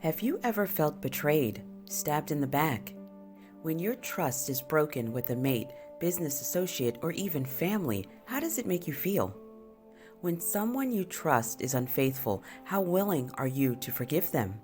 Have you ever felt betrayed, stabbed in the back? When your trust is broken with a mate, business associate, or even family, how does it make you feel? When someone you trust is unfaithful, how willing are you to forgive them?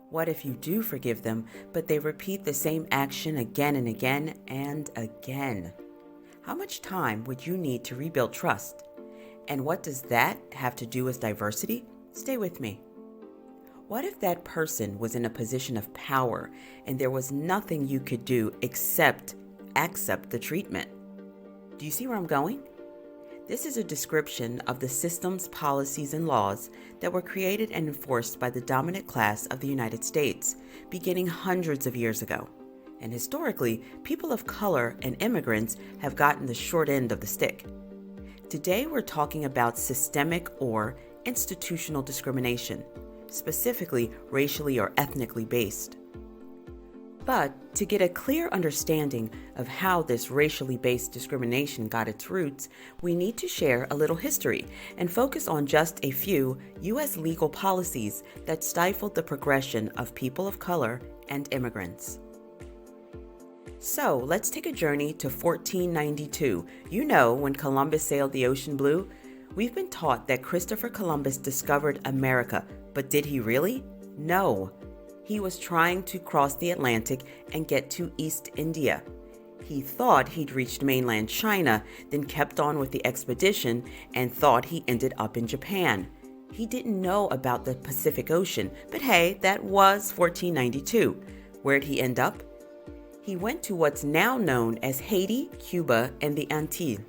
What if you do forgive them, but they repeat the same action again and again and again? How much time would you need to rebuild trust? And what does that have to do with diversity? Stay with me. What if that person was in a position of power and there was nothing you could do except accept the treatment? Do you see where I'm going? This is a description of the systems, policies, and laws that were created and enforced by the dominant class of the United States, beginning hundreds of years ago. And historically, people of color and immigrants have gotten the short end of the stick. Today, we're talking about systemic or institutional discrimination, specifically racially or ethnically based. But to get a clear understanding of how this racially based discrimination got its roots, we need to share a little history and focus on just a few U.S. legal policies that stifled the progression of people of color and immigrants. So let's take a journey to 1492. You know, when Columbus sailed the ocean blue? We've been taught that Christopher Columbus discovered America, but did he really? No. He was trying to cross the Atlantic and get to East India. He thought he'd reached mainland China, then kept on with the expedition and thought he ended up in Japan. He didn't know about the Pacific Ocean, but hey, that was 1492. Where'd he end up? He went to what's now known as Haiti, Cuba, and the Antilles.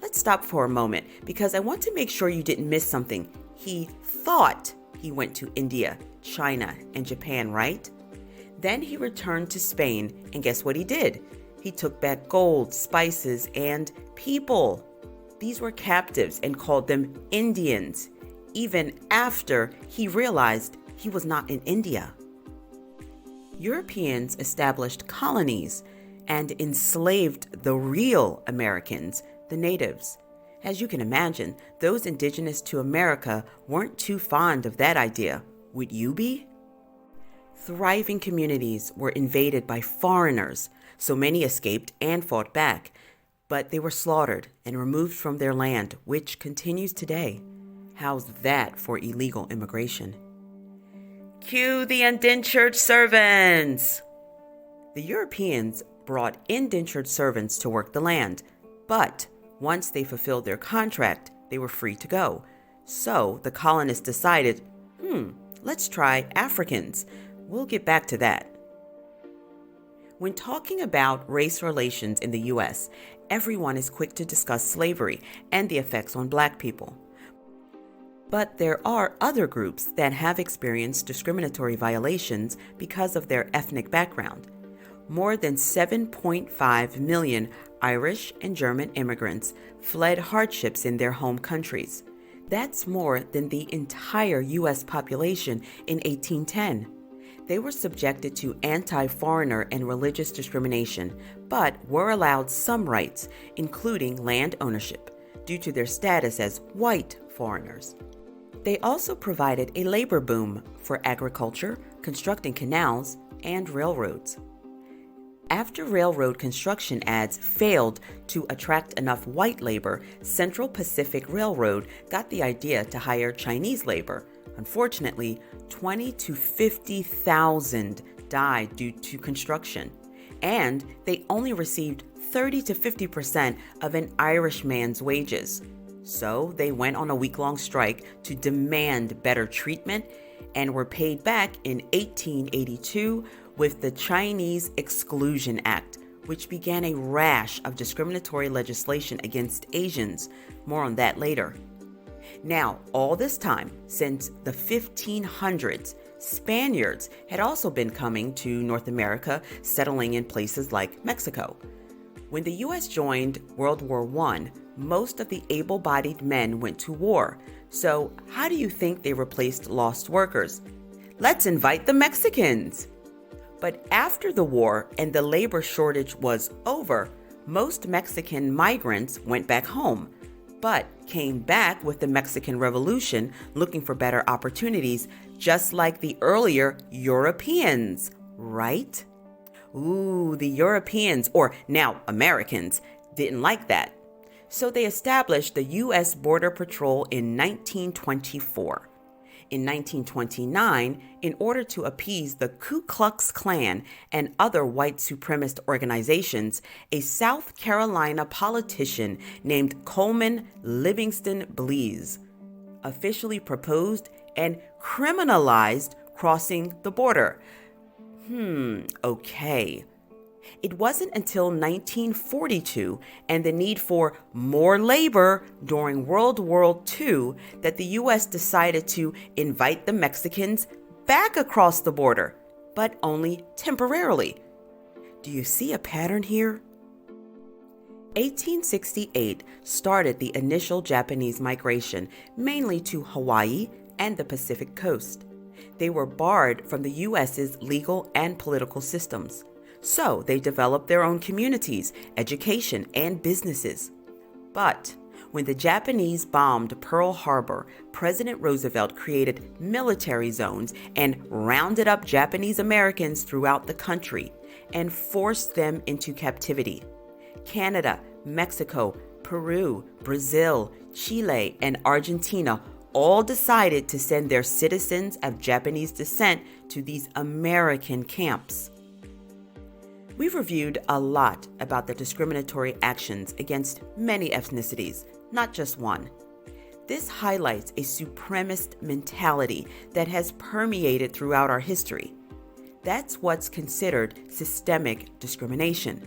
Let's stop for a moment because I want to make sure you didn't miss something. He thought he went to India, China, and Japan, right? Then he returned to Spain, and guess what he did? He took back gold, spices, and people. These were captives and called them Indians, even after he realized he was not in India. Europeans established colonies and enslaved the real Americans, the natives. As you can imagine, those indigenous to America weren't too fond of that idea. Would you be? Thriving communities were invaded by foreigners, so many escaped and fought back, but they were slaughtered and removed from their land, which continues today. How's that for illegal immigration? Cue the indentured servants! The Europeans brought indentured servants to work the land, but once they fulfilled their contract, they were free to go. So the colonists decided, let's try Africans. We'll get back to that. When talking about race relations in the U.S., everyone is quick to discuss slavery and the effects on Black people. But there are other groups that have experienced discriminatory violations because of their ethnic background. More than 7.5 million Irish and German immigrants fled hardships in their home countries. That's more than the entire U.S. population in 1810. They were subjected to anti-foreigner and religious discrimination, but were allowed some rights, including land ownership, due to their status as white foreigners. They also provided a labor boom for agriculture, constructing canals, and railroads. After railroad construction ads failed to attract enough white labor, Central Pacific Railroad got the idea to hire Chinese labor. Unfortunately, 20,000 to 50,000 died due to construction, and they only received 30 to 50% of an Irishman's wages. So they went on a week-long strike to demand better treatment and were paid back in 1882 with the Chinese Exclusion Act, which began a rash of discriminatory legislation against Asians. More on that later. Now, all this time, since the 1500s, Spaniards had also been coming to North America, settling in places like Mexico. When the U.S. joined World War I, most of the able-bodied men went to war. So how do you think they replaced lost workers? Let's invite the Mexicans! But after the war and the labor shortage was over, most Mexican migrants went back home. but came back with the Mexican Revolution looking for better opportunities, just like the earlier Europeans, right? Ooh, the Europeans, or now Americans, didn't like that. So they established the U.S. Border Patrol in 1924. In 1929, in order to appease the Ku Klux Klan and other white supremacist organizations, a South Carolina politician named Coleman Livingston Blease officially proposed and criminalized crossing the border. Okay. It wasn't until 1942 and the need for more labor during World War II that the U.S. decided to invite the Mexicans back across the border, but only temporarily. Do you see a pattern here? 1868 started the initial Japanese migration, mainly to Hawaii and the Pacific coast. They were barred from the U.S.'s legal and political systems. So they developed their own communities, education, and businesses. But when the Japanese bombed Pearl Harbor, President Roosevelt created military zones and rounded up Japanese Americans throughout the country and forced them into captivity. Canada, Mexico, Peru, Brazil, Chile, and Argentina all decided to send their citizens of Japanese descent to these American camps. We've reviewed a lot about the discriminatory actions against many ethnicities, not just one. This highlights a supremacist mentality that has permeated throughout our history. That's what's considered systemic discrimination.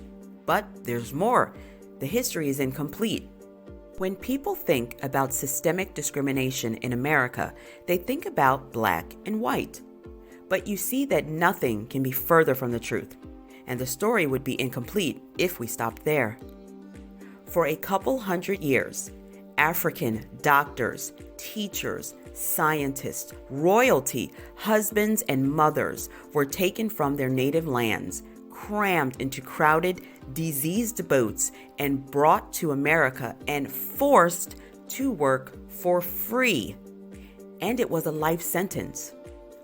But there's more. The history is incomplete. When people think about systemic discrimination in America, they think about black and white. But you see that nothing can be further from the truth. And the story would be incomplete if we stopped there. For a couple hundred years, African doctors, teachers, scientists, royalty, husbands, and mothers were taken from their native lands, crammed into crowded, diseased boats, and brought to America and forced to work for free. And it was a life sentence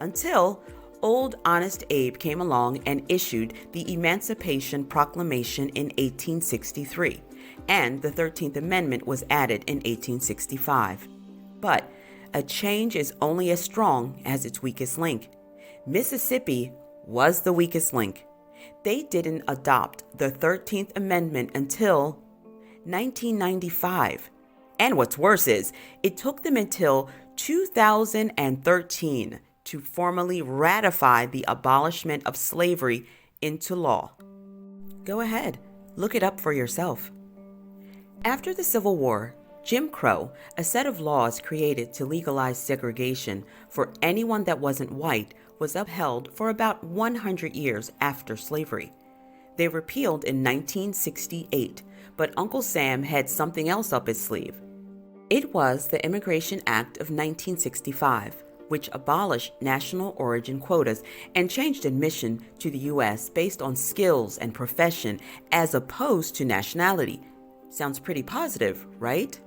until Old Honest Abe came along and issued the Emancipation Proclamation in 1863, and the 13th Amendment was added in 1865. But a change is only as strong as its weakest link. Mississippi was the weakest link. They didn't adopt the 13th Amendment until 1995. And what's worse is, it took them until 2013 to formally ratify the abolishment of slavery into law. Go ahead, look it up for yourself. After the Civil War, Jim Crow, a set of laws created to legalize segregation for anyone that wasn't white, was upheld for about 100 years after slavery. They repealed in 1968, but Uncle Sam had something else up his sleeve. It was the Immigration Act of 1965, which abolished national origin quotas and changed admission to the U.S. based on skills and profession as opposed to nationality. Sounds pretty positive, right?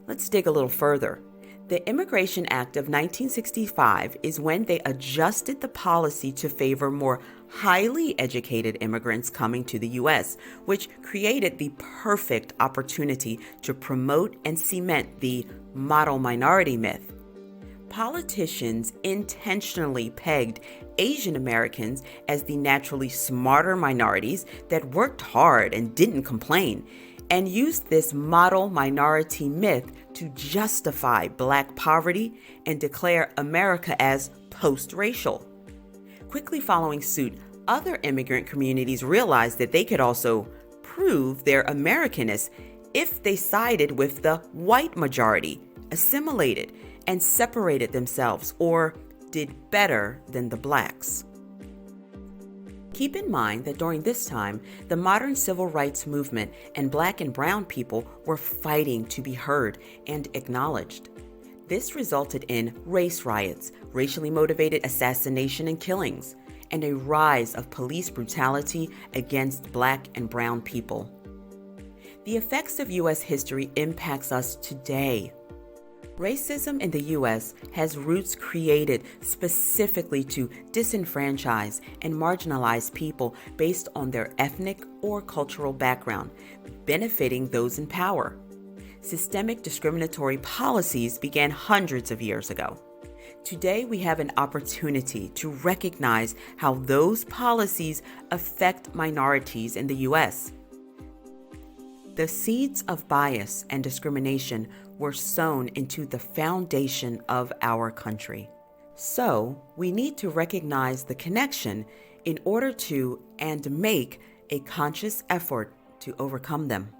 Let's dig a little further. The Immigration Act of 1965 is when they adjusted the policy to favor more highly educated immigrants coming to the U.S., which created the perfect opportunity to promote and cement the model minority myth. Politicians intentionally pegged Asian Americans as the naturally smarter minorities that worked hard and didn't complain, and used this model minority myth to justify Black poverty and declare America as post-racial. Quickly following suit, other immigrant communities realized that they could also prove their Americanness if they sided with the white majority, assimilated, and separated themselves or did better than the blacks. Keep in mind that during this time, the modern civil rights movement and black and brown people were fighting to be heard and acknowledged. This resulted in race riots, racially motivated assassination and killings, and a rise of police brutality against black and brown people. The effects of U.S. history impacts us today. Racism in the U.S. has roots created specifically to disenfranchise and marginalize people based on their ethnic or cultural background, benefiting those in power. Systemic discriminatory policies began hundreds of years ago. Today, we have an opportunity to recognize how those policies affect minorities in the U.S. The seeds of bias and discrimination were sown into the foundation of our country. So, we need to recognize the connection in order to and make a conscious effort to overcome them.